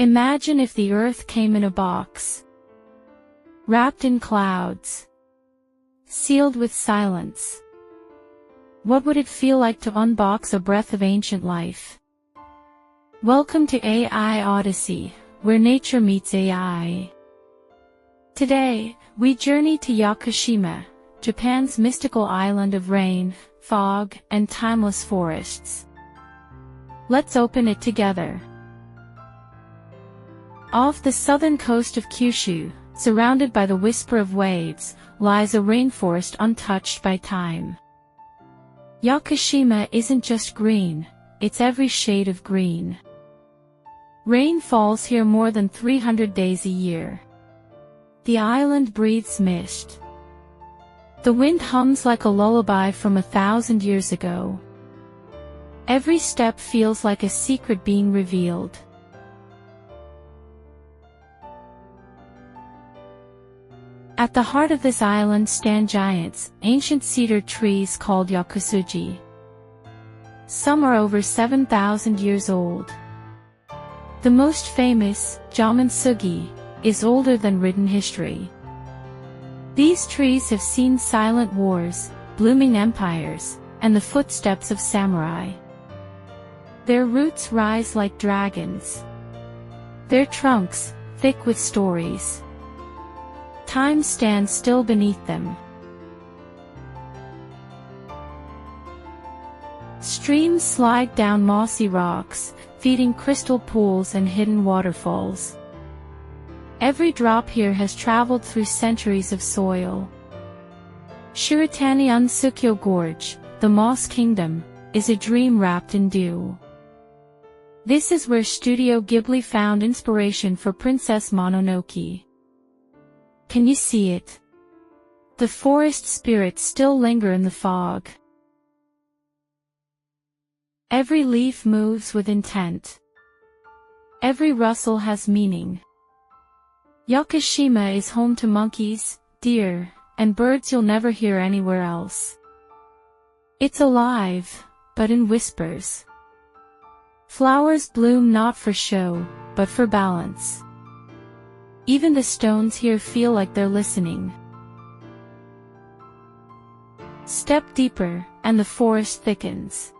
Imagine if the Earth came in a box, wrapped in clouds, sealed with silence. What would it feel like to unbox a breath of ancient life? Welcome to AI Odyssey, where nature meets AI. Today, we journey to Yakushima, Japan's mystical island of rain, fog, and timeless forests. Let's open it together. Off the southern coast of Kyushu, surrounded by the whisper of waves, lies a rainforest untouched by time. Yakushima isn't just green, it's every shade of green. Rain falls here more than 300 days a year. The island breathes mist. The wind hums like a lullaby from 1,000 years ago. Every step feels like a secret being revealed. At the heart of this island stand giants, ancient cedar trees called yakusuji. Some are over 7,000 years old. The most famous, Jamansugi, is older than written history. These trees have seen silent wars, blooming empires, and the footsteps of samurai. Their roots rise like dragons. Their trunks, thick with stories. Time stands still beneath them. Streams slide down mossy rocks, feeding crystal pools and hidden waterfalls. Every drop here has traveled through centuries of soil. Shiratani-Unsukyo Gorge, the Moss Kingdom, is a dream wrapped in dew. This is where Studio Ghibli found inspiration for Princess Mononoke. Can you see it? The forest spirits still linger in the fog. Every leaf moves with intent. Every rustle has meaning. Yakushima is home to monkeys, deer, and birds you'll never hear anywhere else. It's alive, but in whispers. Flowers bloom not for show, but for balance. Even the stones here feel like they're listening. Step deeper, and the forest thickens.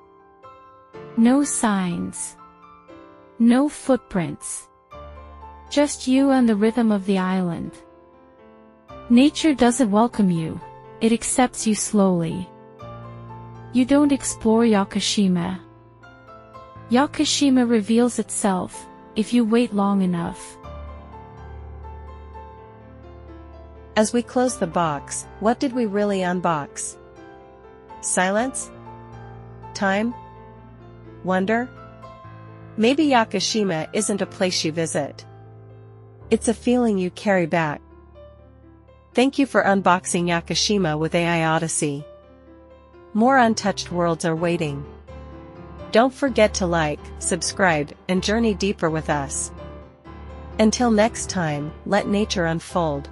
No signs. No footprints. Just you and the rhythm of the island. Nature doesn't welcome you, it accepts you slowly. You don't explore Yakushima. Yakushima reveals itself, if you wait long enough. As we close the box, what did we really unbox? Silence? Time? Wonder? Maybe Yakushima isn't a place you visit. It's a feeling you carry back. Thank you for unboxing Yakushima with AI Odyssey. More untouched worlds are waiting. Don't forget to like, subscribe, and journey deeper with us. Until next time, let nature unfold.